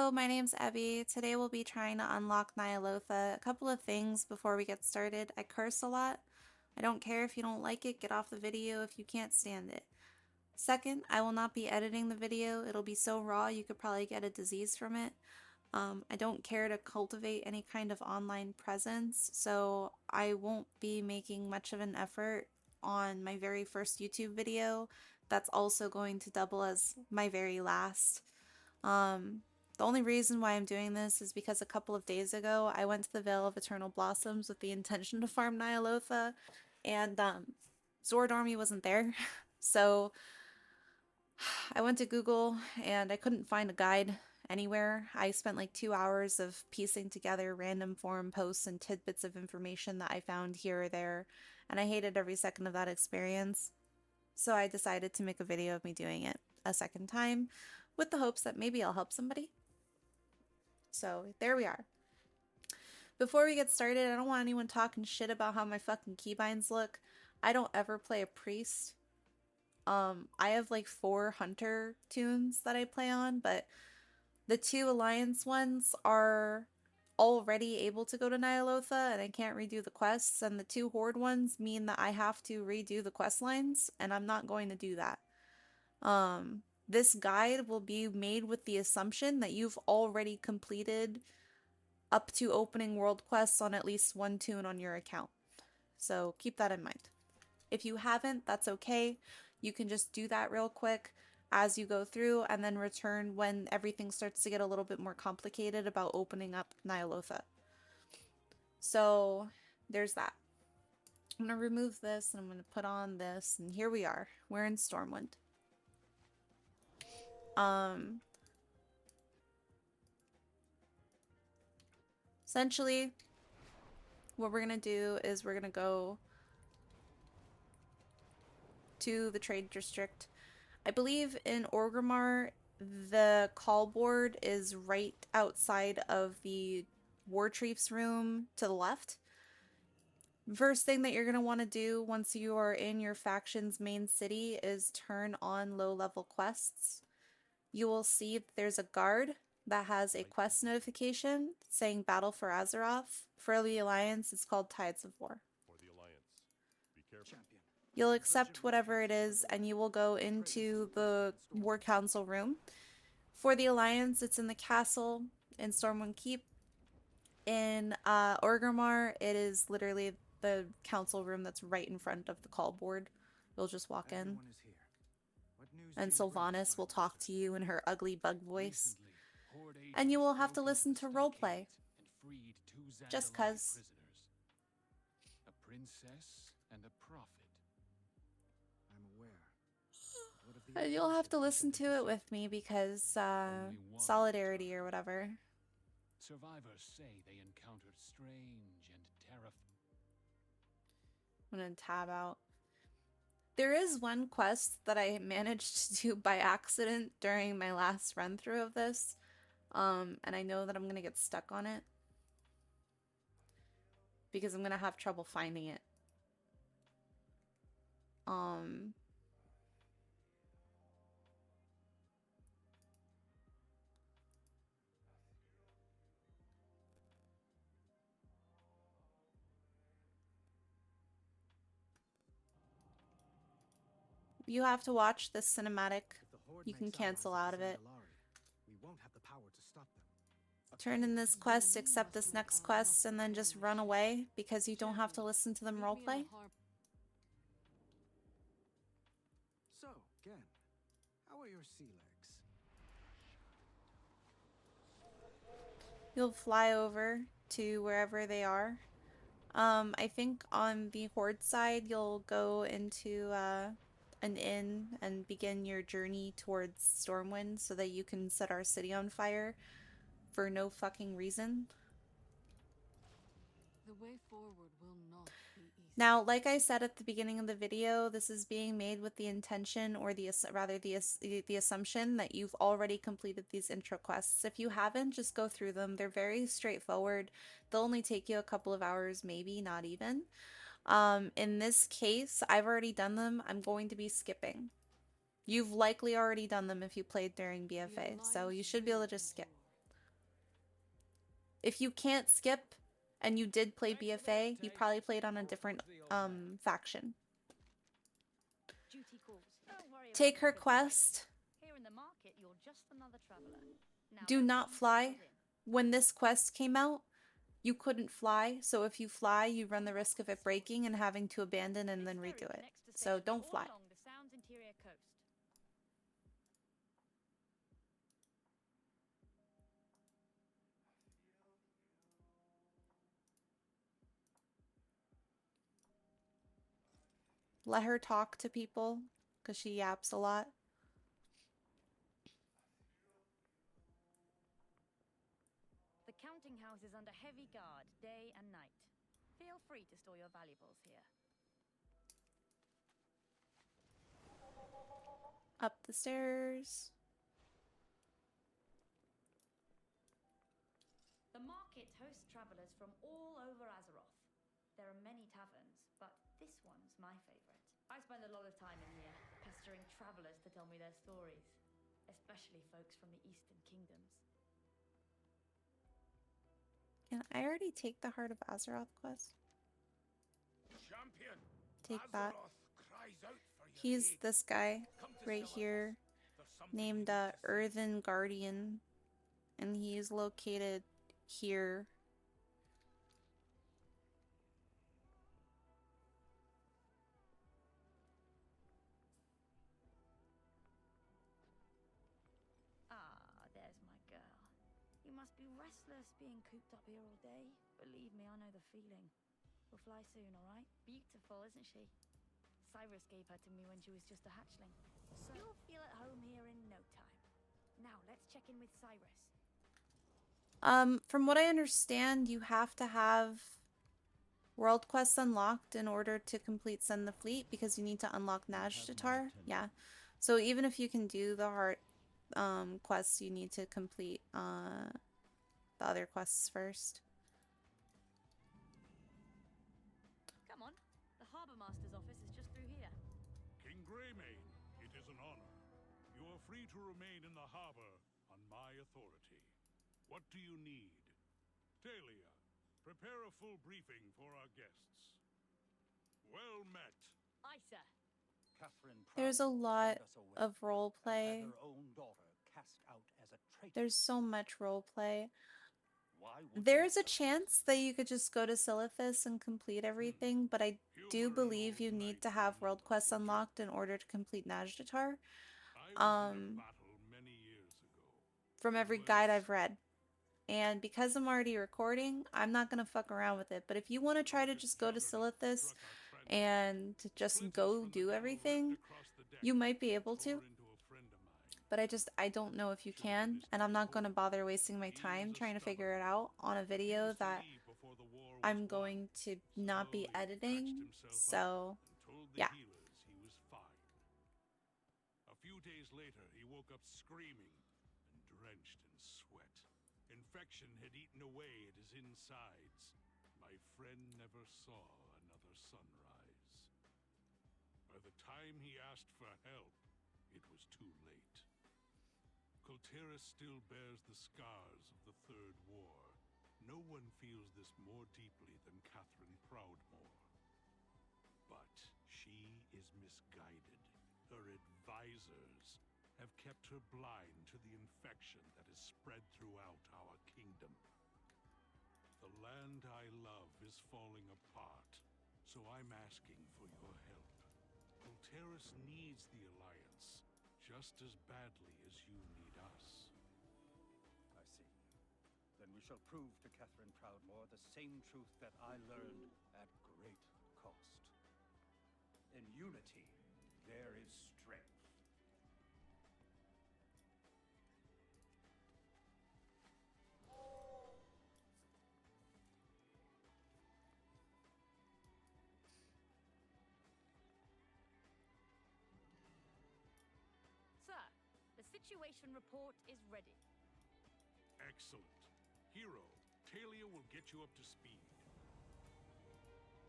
Hello, my name's Abby. Today we'll be trying to unlock Ny'alotha. A couple of things before we get started. I curse a lot. I don't care if you don't like it, get off the video if you can't stand it. Second, I will not be editing the video. It'll be so raw you could probably get a disease from it. I don't care to cultivate any kind of online presence, so I won't be making much of an effort on my very first YouTube video. That's also going to double as my very last. Um, the only reason why I'm doing this is because a couple of days ago I went to the Vale of Eternal Blossoms with the intention to farm Ny'alotha, and Zord Army wasn't there. So I went to Google and I couldn't find a guide anywhere. I spent like 2 hours of piecing together random forum posts and tidbits of information that I found here or there, and I hated every second of that experience. So I decided to make a video of me doing it a second time with the hopes that maybe I'll help somebody. So there we are. Before we get started, I don't want anyone talking shit about how my fucking keybinds look. I don't ever play a priest. I have like 4 hunter tunes that I play on, but the 2 alliance ones are already able to go to Ny'alotha and I can't redo the quests, and the 2 horde ones mean that I have to redo the quest lines, and I'm not going to do that. This guide will be made with the assumption that you've already completed up to opening world quests on at least 1 tune on your account. So keep that in mind. If you haven't, that's okay. You can just do that real quick as you go through and then return when everything starts to get a little bit more complicated about opening up Ny'alotha. So there's that. I'm going to remove this and I'm going to put on this, and here we are. We're in Stormwind. Essentially, what we're going to do is we're going to go to the trade district. I believe in Orgrimmar, the call board is right outside of the War Chief's room to the left. First thing that you're going to want to do once you are in your faction's main city is turn on low-level quests. You will see there's a guard that has a quest notification saying Battle for Azeroth. For the Alliance, it's called Tides of War. You'll accept whatever it is, and you will go into the War Council room. For the Alliance, it's in the castle in Stormwind Keep. In Orgrimmar, it is literally the council room that's right in front of the call board. You'll just walk in. And Sylvanas will talk to you in her ugly bug voice. And you will have to listen to roleplay. Just cuz. A princess and a prophet. I'm aware. And you'll have to listen to it with me because solidarity or whatever. Survivors say they encountered strange and terrifying. I'm gonna tab out. There is one quest that I managed to do by accident during my last run through of this, and I know that I'm gonna get stuck on it because I'm gonna have trouble finding it. You have to watch this cinematic. You can cancel out of it. Turn in this quest, accept this next quest, and then just run away because you don't have to listen to them roleplay. So, Gen, how are your sea legs? You'll fly over to wherever they are. I think on the Horde side, you'll go into an inn and begin your journey towards Stormwind so that you can set our city on fire for no fucking reason. The way forward will not be easy. Now, like I said at the beginning of the video, this is being made with the intention, or the assumption that you've already completed these intro quests. If you haven't, just go through them. They're very straightforward. They'll only take you a couple of hours, maybe, not even. In this case, I've already done them. I'm going to be skipping. You've likely already done them if you played during BFA, so you should be able to just skip. If you can't skip and you did play BFA, you probably played on a different faction. Duty calls. Don't worry about Take the her quick quest. Here in the market, you're just another traveler. Now Do let's not get fly. settled in. When this quest came out, you couldn't fly, so if you fly, you run the risk of it breaking and having to abandon and then redo it. So don't fly. All along the Sound's interior coast. Let her talk to people, because she yaps a lot. The counting house is under heavy guard, day and night. Feel free to store your valuables here. Up the stairs. The market hosts travelers from all over Azeroth. There are many taverns, but this one's my favorite. I spend a lot of time in here, pestering travelers to tell me their stories, especially folks from the Eastern Kingdoms. Can I already take the Heart of Azeroth quest? Champion, Take that. Azeroth cries out for your He's aid. this guy Come to right Silithus. here, There's something named you need to say. Earthen Guardian, and he's located here. Ah, there's my girl. You must be restless being cooped up here all day. Believe me, I know the feeling. We'll fly soon, all right? Beautiful, isn't she? Cyrus gave her to me when she was just a hatchling. So you'll feel at home here in no time. Now, let's check in with Cyrus. From what I understand, you have to have world quests unlocked in order to complete Send the Fleet, because you need to unlock Najdatar. Yeah. So even if you can do the heart quests, you need to complete the other quests first. Come on. The Harbour Master's office is just through here. King Greymane, it is an honor. You are free to remain in the harbor on my authority. What do you need? Talia, prepare a full briefing for our guests. Well met. Aye, sir. Catherine There's a Proud lot turned us away of role and play. had her own daughter cast out as a traitor. There's so much role play. Why would There's you a chance that you could just go to Silithus and complete everything, but I do believe you need to have world quests unlocked in order to complete Najdatar. I was in a battle many years ago. From every guide I've read. And because I'm already recording, I'm not going to fuck around with it. But if you want to try to just go to Silithus and just go do everything, you might be able to. But I don't know if you can. And I'm not going to bother wasting my time trying to figure it out on a video that I'm going to not be editing. So, yeah. A few days later, he woke up screaming and drenched in sweat. Infection had eaten away at his insides. My friend never saw another sunrise. By the time he asked for help, it was too late. Kultiris still bears the scars of the Third War. No one feels this more deeply than Catherine Proudmoore. But she is misguided. Her advisors have kept her blind to the infection that is spread throughout our kingdom. The land I love is falling apart, so I'm asking for your help. Kultiris needs the Alliance just as badly as you need us. I see. Then we shall prove to Catherine Proudmoore the same truth that I learned at great cost. In unity, there is strength. Sir, the situation report is ready. Excellent. Hero, Talia will get you up to speed.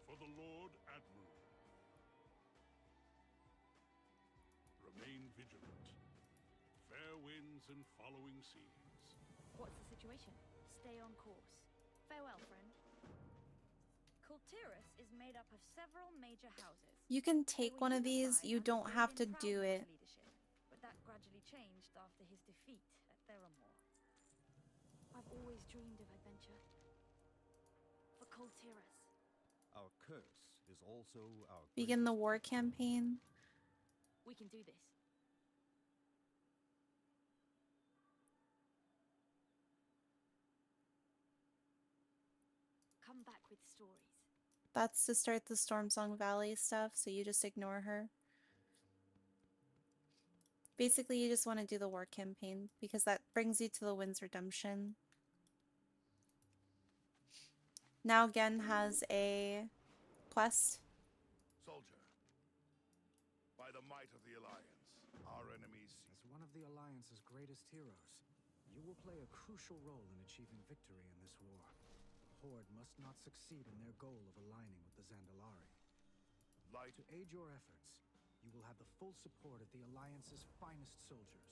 For the Lord Admiral. Remain vigilant. Fair winds and following seas. What's the situation? Stay on course. Farewell, friend. Kultiris is made up of several major houses. You can They take were one of these. unified You under don't have to Raven do Proudmoore's it. leadership, but that gradually changed after his defeat at Theramore. I've always dreamed of adventure. For Kultiris. Our curse is also our Begin the greatest war gift. campaign. We can do this. Come back with stories. That's to start the Stormsong Valley stuff, so you just ignore her. Basically, you just want to do the war campaign, because that brings you to the Wind's Redemption. Now Gen has a quest. Soldier, by the might of the Alliance, our enemies As one of the Alliance's greatest heroes, you will play a crucial role in achieving victory in this war. The Horde must not succeed in their goal of aligning with the Zandalari. light. To aid your efforts, you will have the full support of the Alliance's finest soldiers,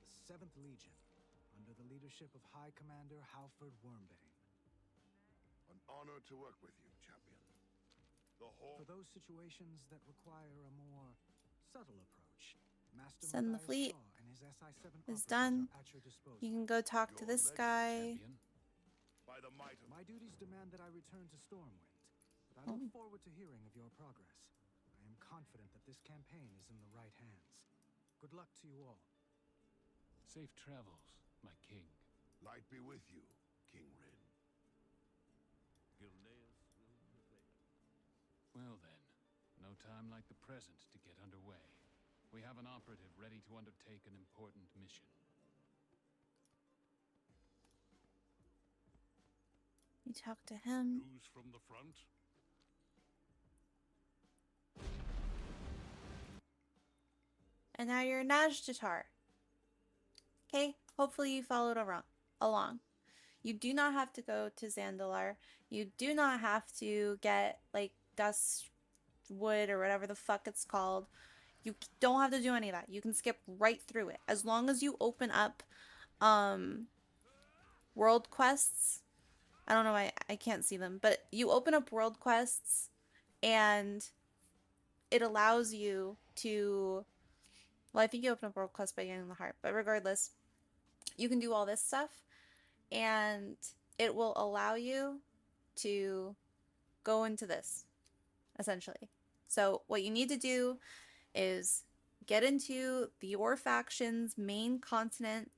the 7th Legion, under the leadership of High Commander Halford Wormbane. An honor to work with you, champion. The For Horde. those situations that require a more subtle approach, Master Send the Matthias fleet. Shaw and his SI-7 Is officers done. are at your disposal. You can go talk to Your this legend, guy. Champion. By the might of My duties demand that I return to Stormwind, but I Oh. look forward to hearing of your progress. I am confident that this campaign is in the right hands. Good luck to you all. Safe travels, my king. light be with you, King Rin. Gilneas will prevail. Well then, no time like the present to get underway. We have an operative ready to undertake an important mission. You talk to him. News from the front? And now you're Najjatar. Okay, hopefully you followed along. You do not have to go to Zandalar. You do not have to get, like, Dustwood or whatever the fuck it's called. You don't have to do any of that. You can skip right through it. As long as you open up, world quests. I don't know why I can't see them. But you open up world quests and it allows you to... Well, I think you open up world quests by getting the heart. But regardless, you can do all this stuff. And it will allow you to go into this, essentially. So what you need to do is get into your faction's main continent,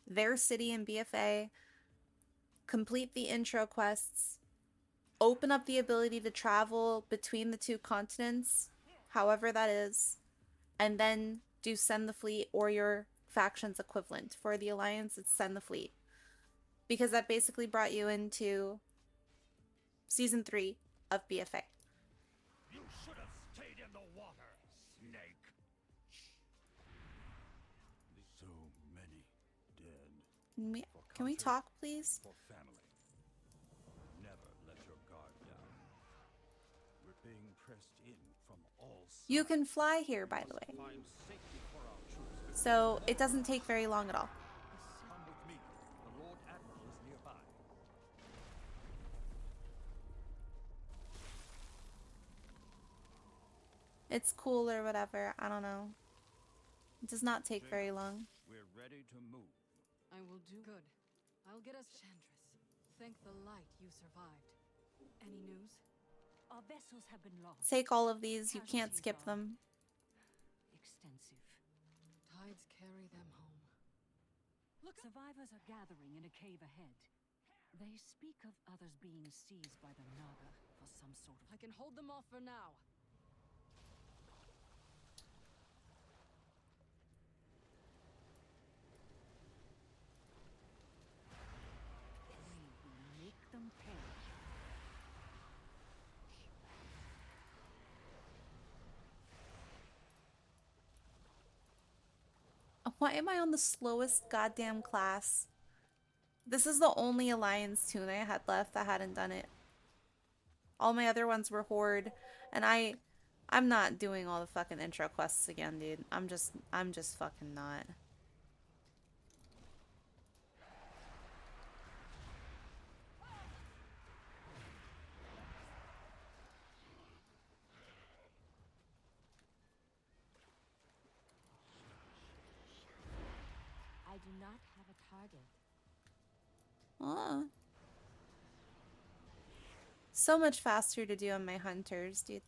their city in BFA, complete the intro quests, open up the ability to travel between the two continents, however that is, and then do send the fleet or your faction's equivalent. For the Alliance, it's send the fleet. Because that basically brought you into Season 3 of BFA. You should have stayed in the water, snake. So many dead. Can we talk, please? For family. Never let your guard down. We're being pressed in from all sides. You can fly here, by the way. Find safety for our troops. So it doesn't take very long at all. Come with me. The Lord Admiral is nearby. It's cool or whatever. I don't know. It does not take very long. We're ready to move. I will do good. I'll get us Chandris. Thank the light you survived. Any news? Our vessels have been lost. Take all of these. You can't skip them. Extensive. Tides carry them home. Look, survivors are gathering in a cave ahead. They speak of others being seized by the Naga for some sort of... I can hold them off for now. We will make them pay. Why am I on the slowest goddamn class? This is the only Alliance tune I had left that hadn't done it. All my other ones were Horde, and I'm not doing all the fucking intro quests again, dude. I'm just fucking not. do not have a target. Oh. So much faster to do on my hunters, dude.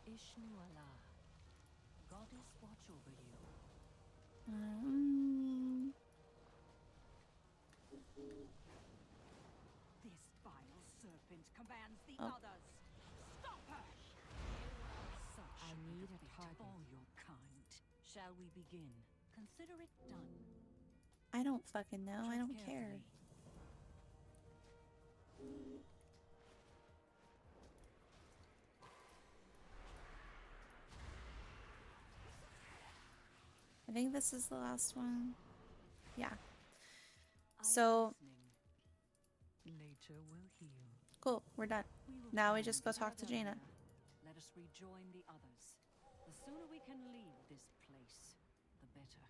Ny'alotha, goddess watch over you. This vile serpent commands the others. Stop her! Such I need a fate target. all your kind. Shall we begin? Consider it done. I don't fucking know. I Tread don't care. carefully. I think this is the last one. Yeah. I am So, listening. Nature will heal. cool. We're done. We will Now we find just go talk to together Jaina. here. Let us rejoin the others. The sooner we can leave this place, the better.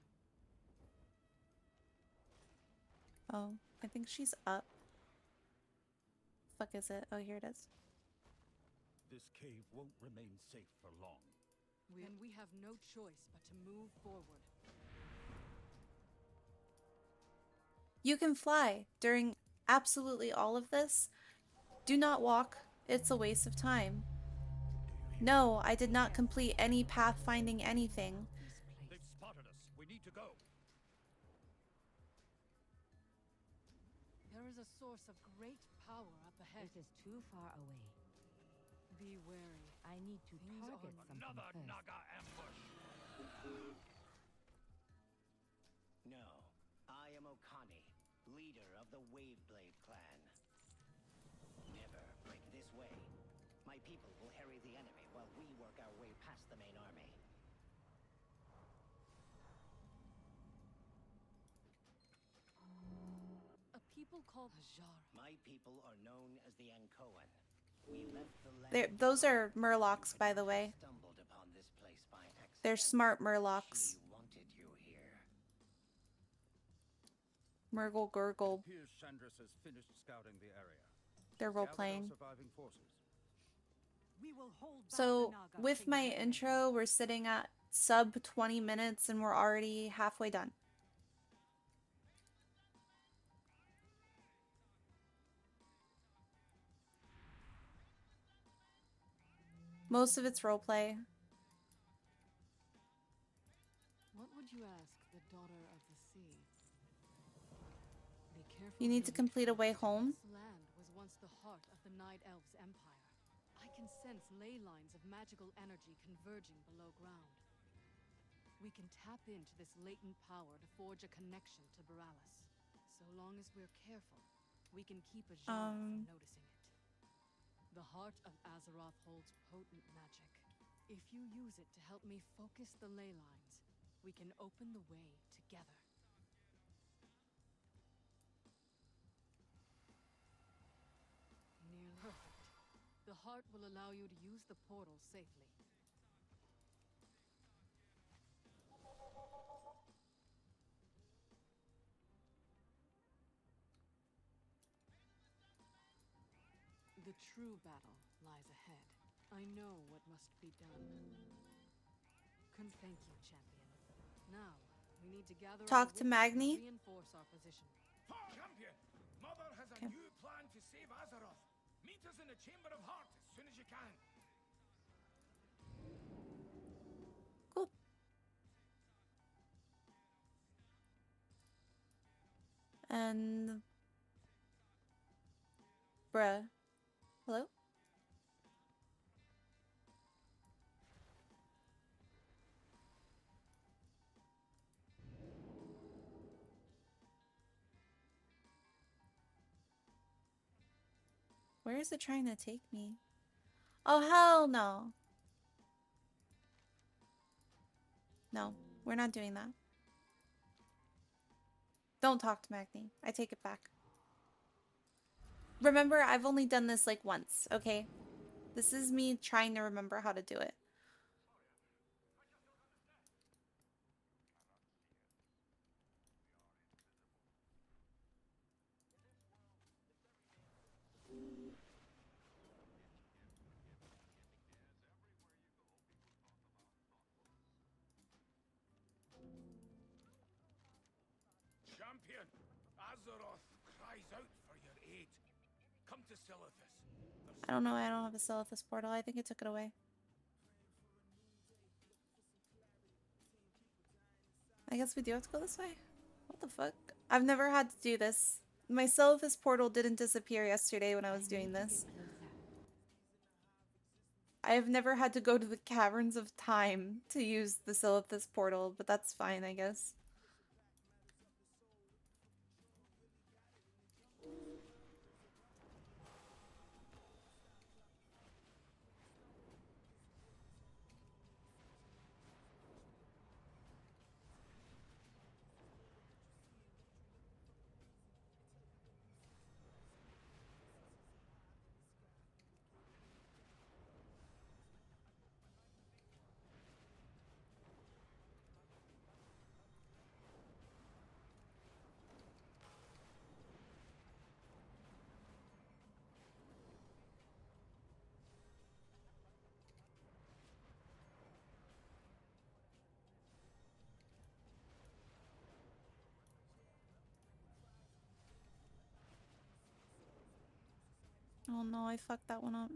Oh, I think she's up. Fuck is it? Oh, here it is. This cave won't remain safe for long. And we have no choice but to move forward. You can fly during absolutely all of this. Do not walk. It's a waste of time. No, I did not complete any pathfinding anything. They've spotted us. We need to go. There is a source of great power up ahead. It is too far away. Be wary. I need to Things target are something Another first. Naga ambush. No, I am Okani, leader of the Waveblade clan. Never break this way. My people will harry the enemy while we work our way past the main army. A people called Hajar. My people are known as the Ankoan. We left the land. Those are Murlocs, by the way. Stumbled upon this place by accident. They're smart Murlocs. She wanted you here. Murgle Gurgle. Appears Chandris has finished scouting the area. They're Gather our role-playing. surviving forces. We will hold back So, the Naga with King's my men. intro, we're sitting at sub 20 minutes and we're already halfway done. Most of it's roleplay. What would you ask the daughter of the sea? Be careful. You need to who complete a way tread. home. This land was once the heart of the Night Elves' empire. I can sense ley lines of magical energy converging below ground. We can tap into this latent power to forge a connection to Borealis. So long as we're careful, we can keep a genre from noticing it. The heart of Azeroth holds potent magic. If you use it to help me focus the ley lines, we can open the way together. Nearly perfect. The heart will allow you to use the portal safely. The true battle lies ahead. I know what must be done. Thank you, champion. Now, we need to gather Talk our to wits Magni. and reinforce our position. Champion, Mother has a Okay. new plan to save Azeroth. Meet us in the Chamber of Heart as soon as you can. Cool. And... Bruh. Hello? Where is it trying to take me? Oh, hell no. No, we're not doing that. Don't talk to Magni. I take it back. Remember, I've only done this like once, okay? This is me trying to remember how to do it. Azeroth cries out for your aid. Come to Silithus. I don't know. I don't have a Silithus portal. I think I took it away. I guess we do have to go this way. What the fuck? I've never had to do this. My Silithus portal didn't disappear yesterday when I was doing this. I have never had to go to the Caverns of Time to use the Silithus portal, but that's fine, I guess. Oh no, I fucked that one up.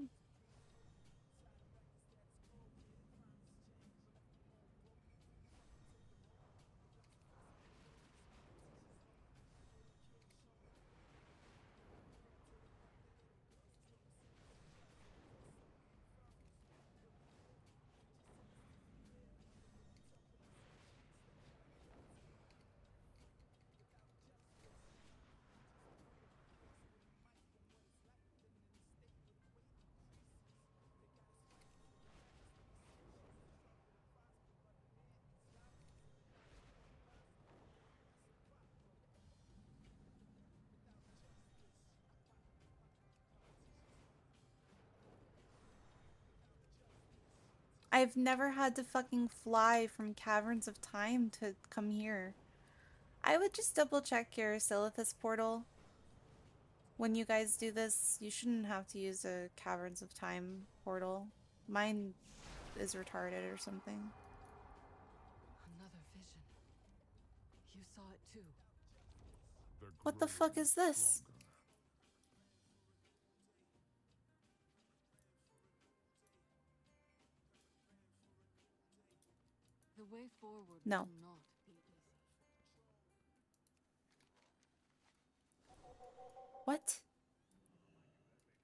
I've never had to fucking fly from Caverns of Time to come here. I would just double check your Silithus portal. When you guys do this, you shouldn't have to use a Caverns of Time portal. Mine is retarded or something. Another vision. You saw it too. What the fuck is this? The way forward No. will not be easy. What?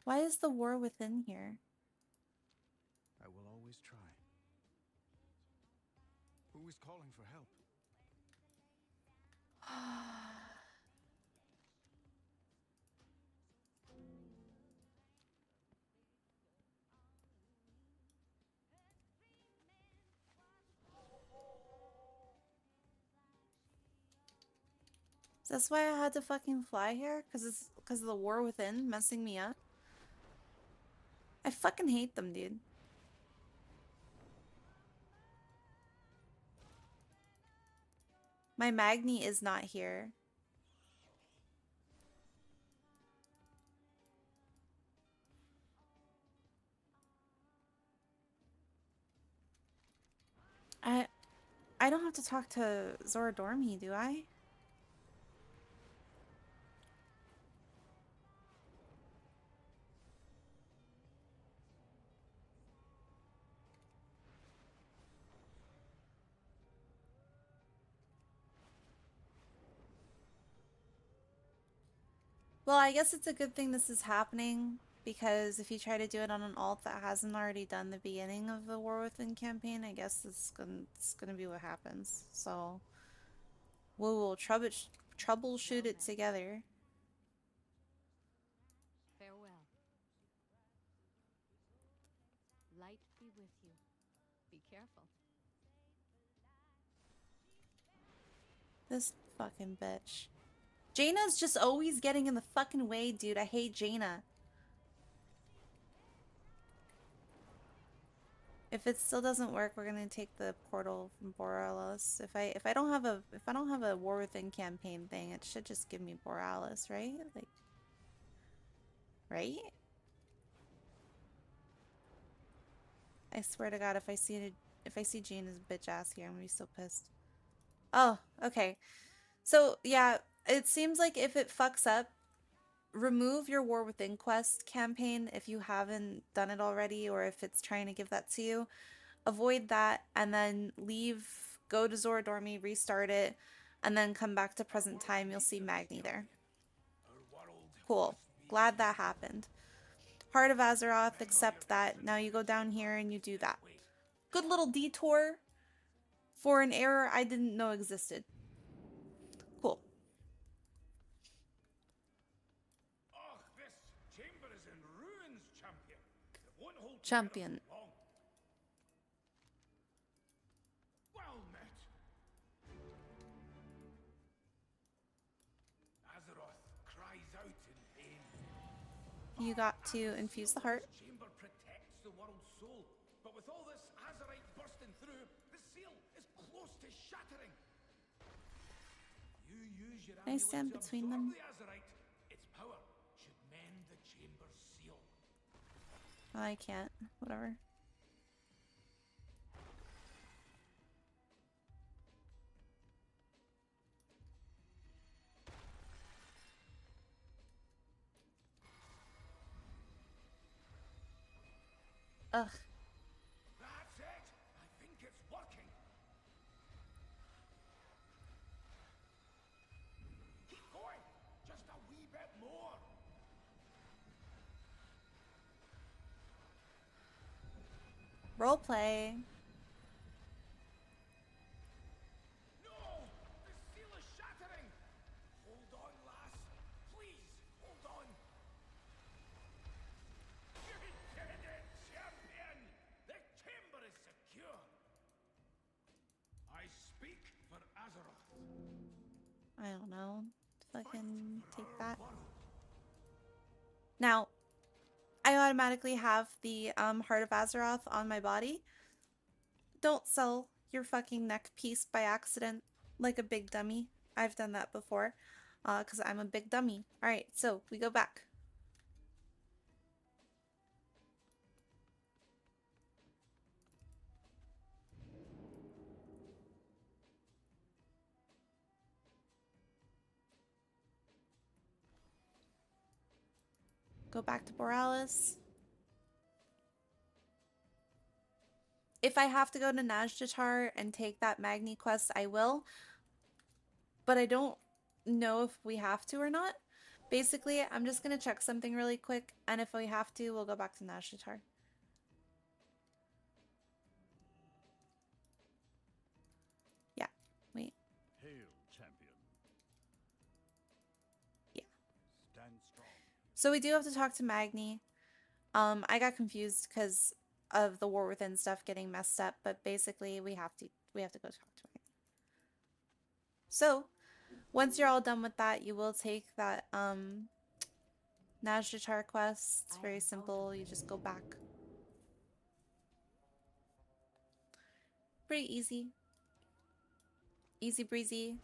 Why is the war within here? I will always try. Who is calling for help? That's why I had to fucking fly here? Because of the war within messing me up? I fucking hate them, dude. My Magni is not here. I don't have to talk to Zora Dormy, do I? Well, I guess it's a good thing this is happening, because if you try to do it on an alt that hasn't already done the beginning of the War Within campaign, I guess it's gonna be what happens. So we will troubleshoot it together. Farewell. Light be with you. Be careful. This fucking bitch. Jaina's just always getting in the fucking way, dude. I hate Jaina. If it still doesn't work, we're gonna take the portal from Borealis. If I don't have a War Within campaign thing, it should just give me Borealis, right? Like, right? I swear to God, if I see Jaina's bitch ass here, I'm gonna be so pissed. Oh, okay. So yeah, It seems like if it fucks up, remove your War Within quest campaign if you haven't done it already, or if it's trying to give that to you. Avoid that and then leave, go to Zoradormi, restart it, and then come back to present time. You'll see Magni there. Cool. Glad that happened. Heart of Azeroth, accept that. Now you go down here and you do that. Good little detour for an error I didn't know existed. Cool. Oh, this chamber is in ruins, champion. It won't hold Champion. together for long. Well met. Azeroth cries out in pain. You got to infuse the heart. This chamber protects the world's soul, but with all this Azerite bursting through, the seal is close to shattering. You use your I stand amulet to between absorb them. the Azerite. Its power should mend the chamber's seal. I can't. Whatever. Ugh. That's it! I think it's working. Keep going! Just a wee bit more! Roleplay. No! The seal is shattering! Hold on, lass. Please, hold on. You did it, champion! The chamber is secure. I speak for Azeroth. I don't know. Fucking take that. Now, I automatically have the Heart of Azeroth on my body. Don't sell your fucking neck piece by accident like a big dummy. I've done that before because I'm a big dummy. Alright, so we go back. Go back to Borealis. If I have to go to Najjatar and take that Magni quest, I will. But I don't know if we have to or not. Basically, I'm just going to check something really quick, and if we have to, we'll go back to Najjatar. Yeah, wait. Hail, champion. Yeah. Stand strong. So we do have to talk to Magni. I got confused because of the War Within stuff getting messed up, but basically we have to go talk to Magni. So, once you're all done with that, you will take that Najjatar quest. It's very simple. You just go back. Pretty easy. Easy breezy.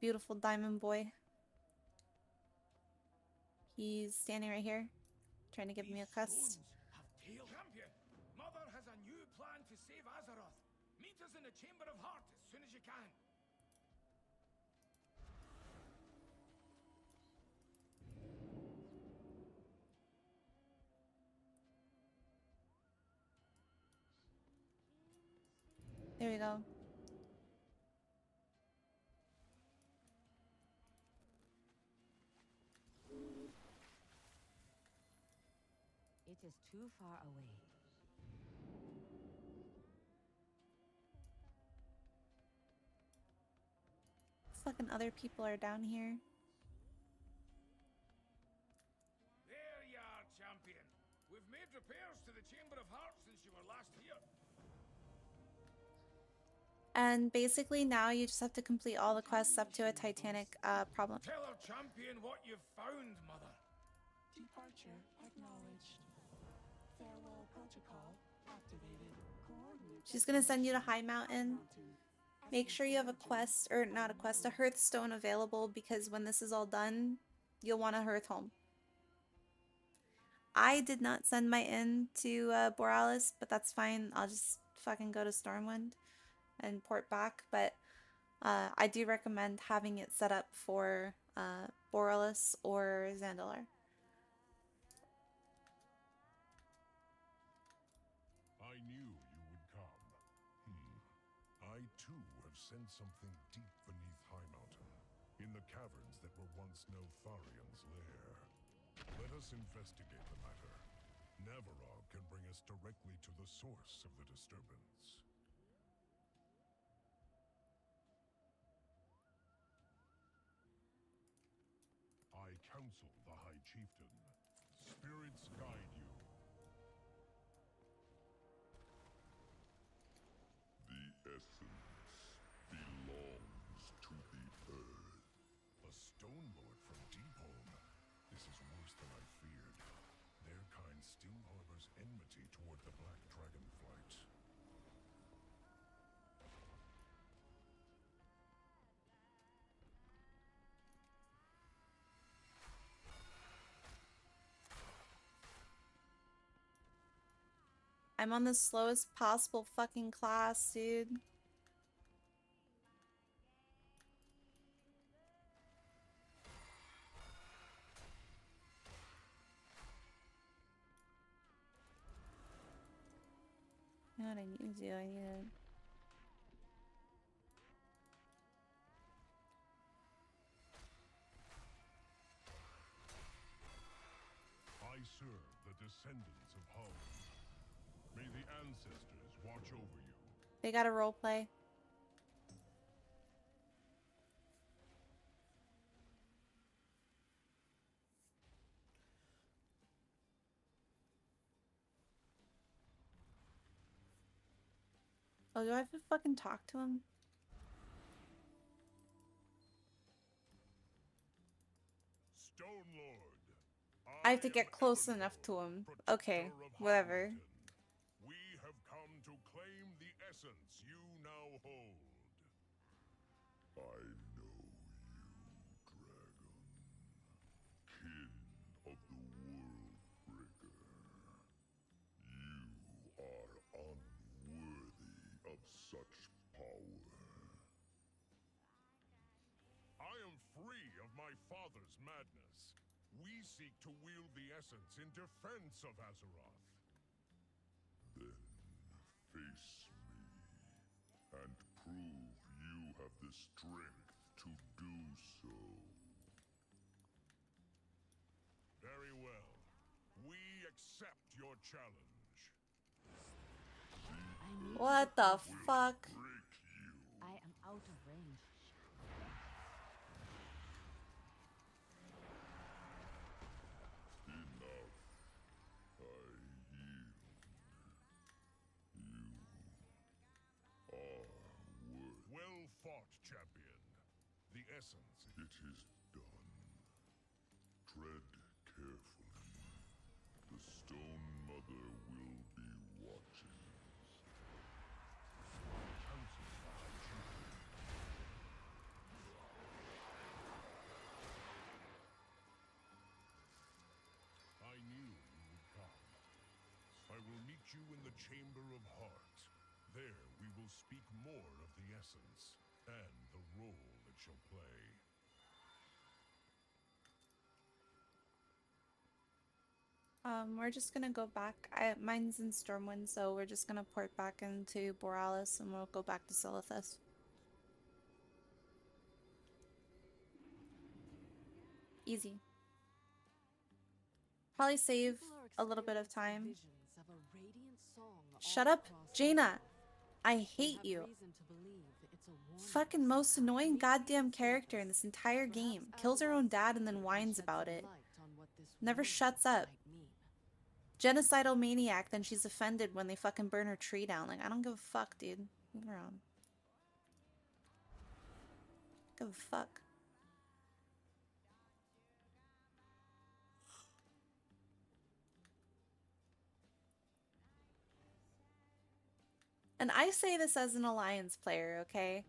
Beautiful diamond boy. He's standing right here, trying to give me a quest. Champion, Mother has a new plan to save Azeroth. Meet us in the Chamber of Heart as soon as you can. There we go. It is too far away. Fucking other people are down here. There you are, champion. We've made repairs to the Chamber of Hearts since you were last here. And basically now you just have to complete all the quests up to a Titanic problem. Tell our champion what you've found, Mother. Departure acknowledged. Farewell protocol activated. She's gonna send you to High Mountain. Make sure you have a quest, or not a quest, a Hearthstone available, because when this is all done, you'll want a Hearth home. I did not send my in to Borealis, but that's fine. I'll just fucking go to Stormwind and port back. But I do recommend having it set up for Borealis or Zandalar. I knew you would come. I too have sensed something deep beneath High Mountain, in the caverns that were once Neltharian's lair. Let us investigate the matter. Navarog can bring us directly to the source of the disturbance. I counsel the High Chieftain. Spirits guide you. The essence belongs to the earth. A Stone Lord from Deepholm. This is worse than I feared. Their kind still harbors enmity toward the Black Dragonflight. I'm on the slowest possible fucking class, dude. You know what I need to do? I need to... I serve the descendants of Hull. May the ancestors watch over you. They got a roleplay. Oh, do I have to fucking talk to him? Stone Lord. I have to get close enough to him. Okay, whatever. We have come to claim the essence you now hold. I know you, dragon. Kin of the World Breaker. You are unworthy of such power. I am free of my father's madness. We seek to wield the essence in defense of Azeroth. Then face me and prove you have the strength to do so. Very well. We accept your challenge. What the fuck? I am out of range. Enough. I yield. You are worth. Well fought, champion. The essence. It is done. Tread carefully. The Stone Mother will be watching. Counsel the High Chieftain. I knew you would come. I will meet you in the Chamber of Heart. There we will speak more of the essence and the role it shall play. We're just gonna go back. Mine's in Stormwind, so we're just gonna port back into Borealis and we'll go back to Silithus. Easy. Probably save a little bit of time. Shut up, Jaina! I hate you. Fucking most annoying goddamn character in this entire game. Kills her own dad and then whines about it. Never shuts up. Genocidal maniac, then she's offended when they fucking burn her tree down. Like, I don't give a fuck, dude. Move around. Give a fuck. And I say this as an Alliance player, okay?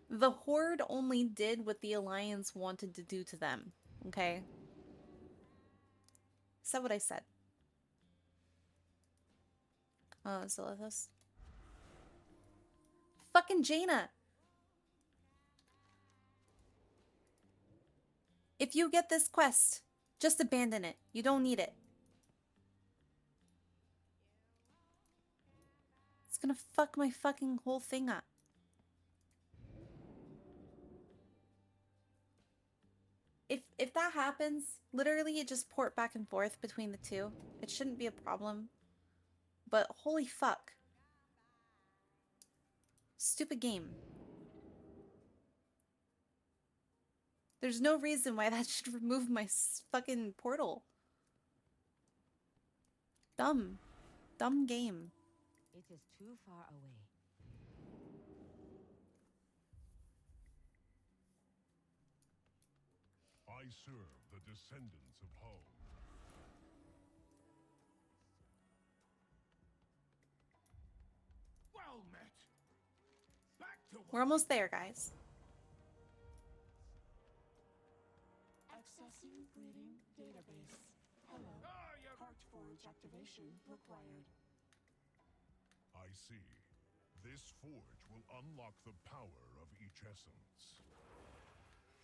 The Horde only did what the Alliance wanted to do to them, okay? Said what I said. Oh, Silithus. Fucking Jaina! If you get this quest, just abandon it. You don't need it. It's gonna fuck my fucking whole thing up. If that happens, literally you just port back and forth between the two. It shouldn't be a problem. But holy fuck. Stupid game. There's no reason why that should remove my fucking portal. Dumb. Dumb game. It is too far away. I serve the descendants of Ho. Well met. Back to We're almost there, guys. Accessing breeding database. Hello. Heartforge activation required. I see. This forge will unlock the power of each essence.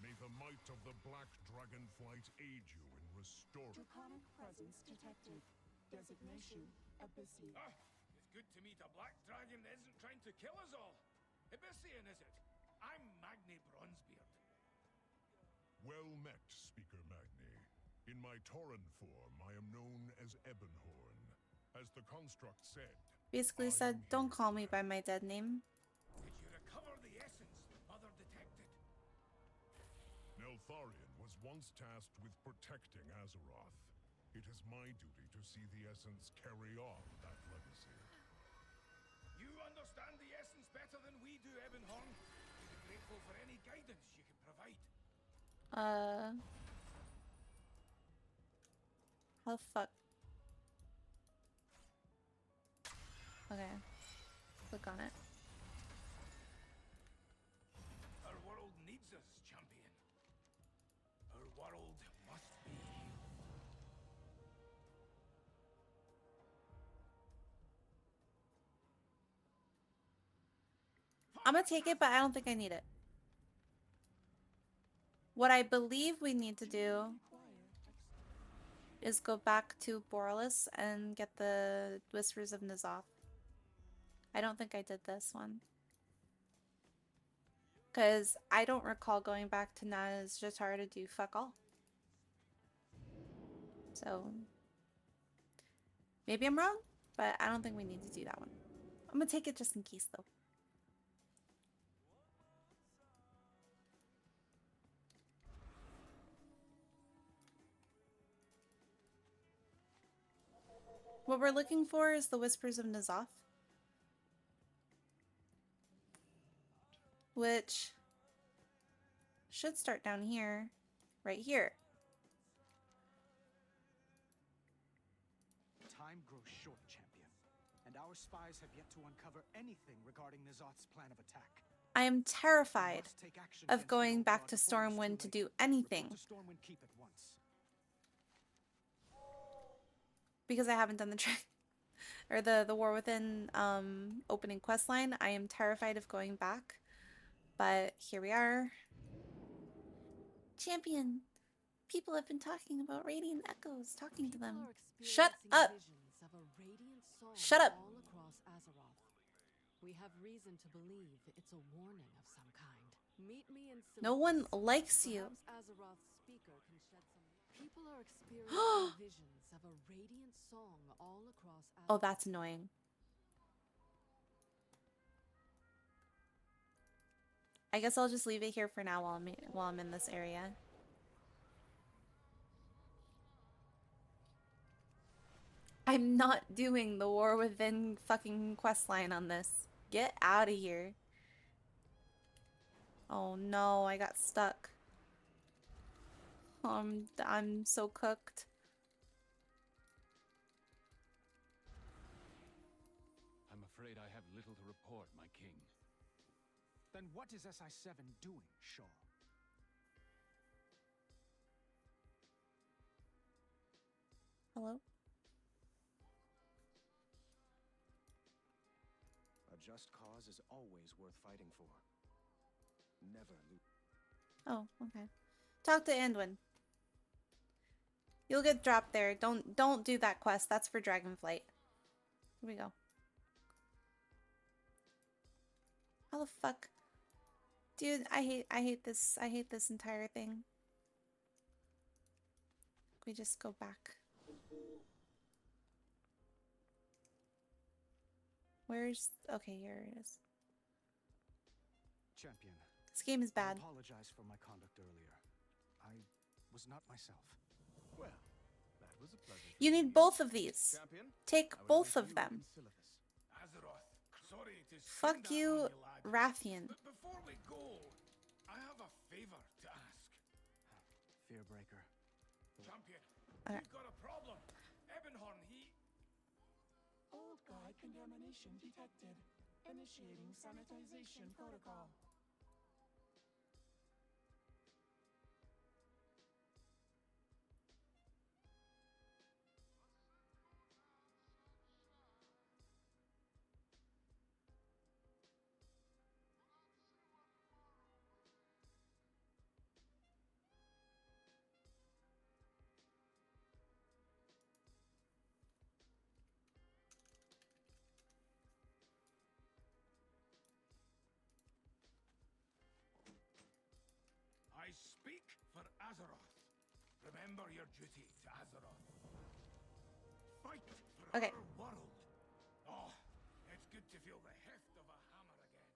May the might of the Black Dragonflight aid you in restoring... Draconic presence detected. Designation, Abyssian. Ah, it's good to meet a black dragon that isn't trying to kill us all. Abyssian, is it? I'm Magni Bronzebeard. Well met, Speaker Magni. In my Tauren form, I am known as Ebonhorn. As the construct said... Basically said, don't call me by my dead name. Did you recover the essence Mother detected? Ny'alotha was once tasked with protecting Azeroth. It is my duty to see the essence carry on that legacy. You understand the essence better than we do, Ebonhorn. We'd be grateful for any guidance you can provide. How the fuck? Okay. Click on it. Our world needs us, champion. Our world must be healed. I'm gonna take it, but I don't think I need it. What I believe we need to do is go back to Borealis and get the Whispers of N'Zoth. I don't think I did this one. Because I don't recall going back to Ny'alotha to do fuck all. So, maybe I'm wrong, but I don't think we need to do that one. I'm gonna take it just in case, though. What we're looking for is the Whispers of N'Zoth. Which should start down here, right here. Time grows short, champion, and our spies have yet to uncover anything regarding N'Zoth's plan of attack. I am terrified of going back to Stormwind to do anything. Because I haven't done the trick or the War Within opening questline. I am terrified of going back. But here we are. Champion. People have been talking about Radiant Echoes, talking to them. Shut up! Shut up! All across Azeroth. We have reason to believe it's a warning of some kind. Meet me in No one likes you. Azeroth's speaker can shed some... People are experiencing visions of a radiant song all across Azeroth. Oh, that's annoying. I guess I'll just leave it here for now while I'm in this area. I'm not doing the War Within fucking questline on this. Get out of here. Oh no, I got stuck. I'm so cooked. I'm afraid I have little to report, my king. Then what is SI7 doing, Shaw? Hello? A just cause is always worth fighting for. Never lose. Oh, okay. Talk to Anduin. You'll get dropped there. Don't do that quest. That's for Dragonflight. Here we go. How the fuck? Dude, I hate this. I hate this entire thing. We just go back. Where's... Okay, here it is. Champion. This game is bad. I apologize for my conduct earlier. I was not myself. Well, that was a pleasant. You need both of these. Champion, take both of them. Azeroth, sorry to Fuck spring that you, on lad. Rathian. But before we go, I have a favor to ask. Fearbreaker. Champion, Okay. we've got a problem. Ebonhorn, he... Old guy contamination detected. Initiating sanitization protocol. I speak for Azeroth. Remember your duty to Azeroth. Fight for Okay. our world. Oh, it's good to feel the heft of a hammer again.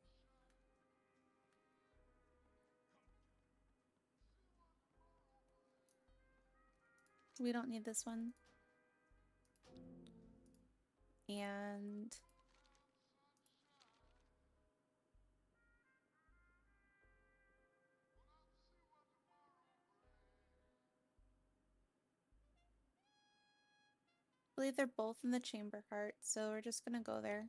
We don't need this one. And... I believe they're both in the chamber cart, so we're just gonna go there.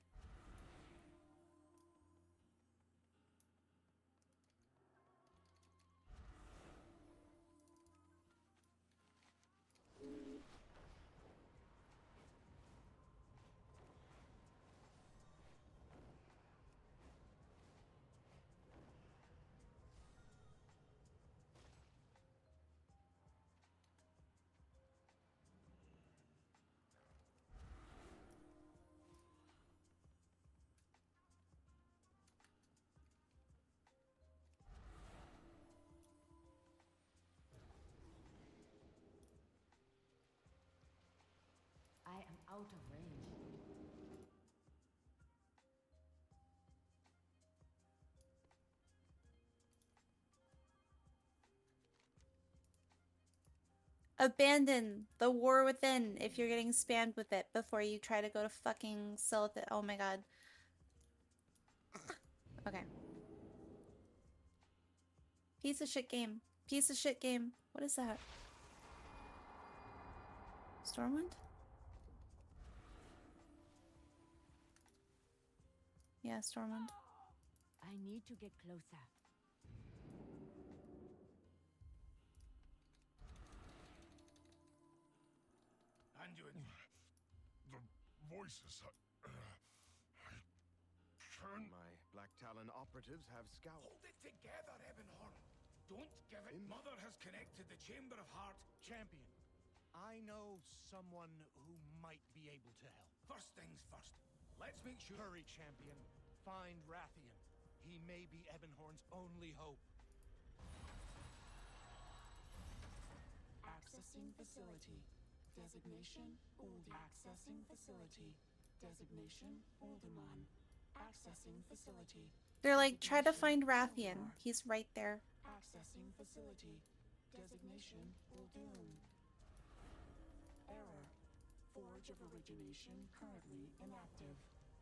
I am out of range. Abandon the war within if you're getting spammed with it before you try to go to fucking Silithid. Oh my god. Okay. Piece of shit game. Piece of shit game. What is that? Stormwind? Yeah, Stormwind. I need to get closer. Anduin. The voices. Turn. My Black Talon operatives have scoured. Hold it together, Ebonhorn. Don't give it. Mother has connected the Chamber of Heart. Champion, I know someone who might be able to help. First things first. Let's make sure. Hurry, Champion. Find Rathian. He may be Ebonhorn's only hope. Accessing facility. Designation Old. Accessing facility. Designation Oldemon. Accessing facility. They're like, try to find Rathian. He's right there. Accessing facility. Designation Uldoon. Error. Forge of origination currently inactive.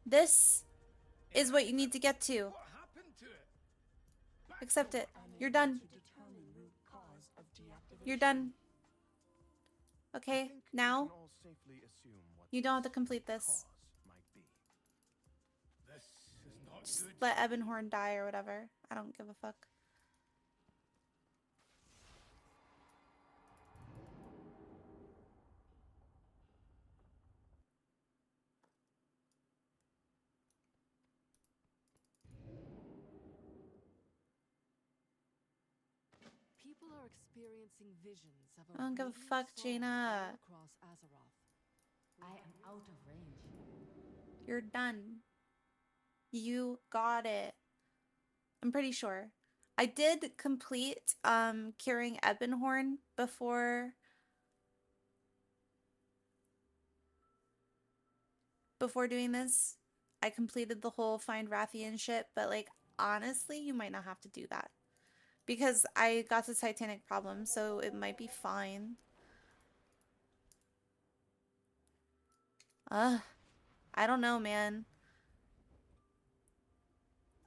This is what you need to get to. What happened to it? Accept it. You're done. To determine root cause of deactivation. You're done. Okay, now All safely assume what you don't have to complete this. cause might be. This is not Just good. let Ebonhorn die or whatever. I don't give a fuck. People are experiencing visions of a I don't give a radiant fuck, soul Jaina. all across Azeroth. I am out of range. You're done. You got it. I'm pretty sure. I did complete curing Ebonhorn before doing this. I completed the whole find Rathian shit, but like honestly, you might not have to do that. Because I got the Titanic problem, so it might be fine. Ugh. I don't know, man.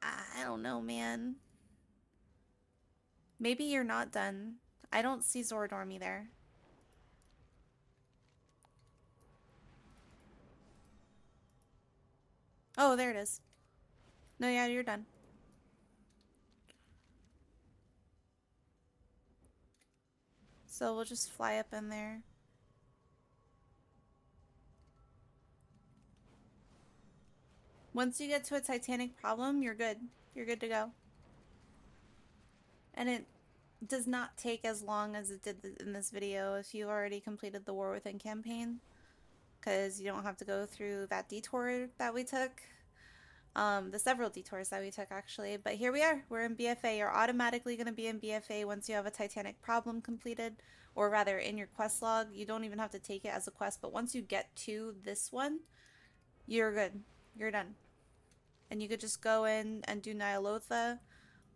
I don't know, man. Maybe you're not done. I don't see Zordormy there. Oh, there it is. No, yeah, you're done. So we'll just fly up in there. Once you get to a Titanic problem, you're good. You're good to go. And it does not take as long as it did in this video if you already completed the War Within campaign. Because you don't have to go through that detour that we took. The several detours that we took actually. But here we are. We're in BFA. You're automatically going to be in BFA once you have a Titanic problem completed. Or rather, in your quest log. You don't even have to take it as a quest. But once you get to this one, you're good. You're done. And you could just go in and do Ny'alotha,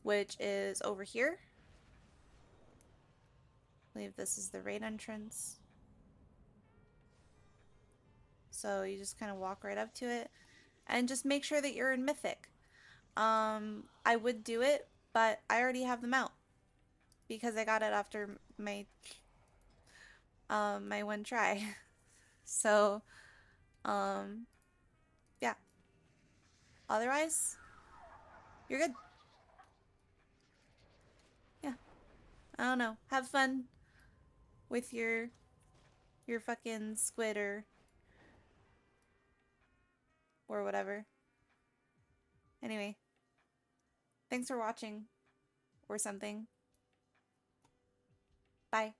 which is over here. I believe this is the raid entrance. So you just kind of walk right up to it. And just make sure that you're in Mythic. I would do it, but I already have them out. Because I got it after my my one try. So, yeah. Otherwise, you're good. Yeah. I don't know. Have fun with your fucking squid or whatever. Anyway, thanks for watching or something. Bye.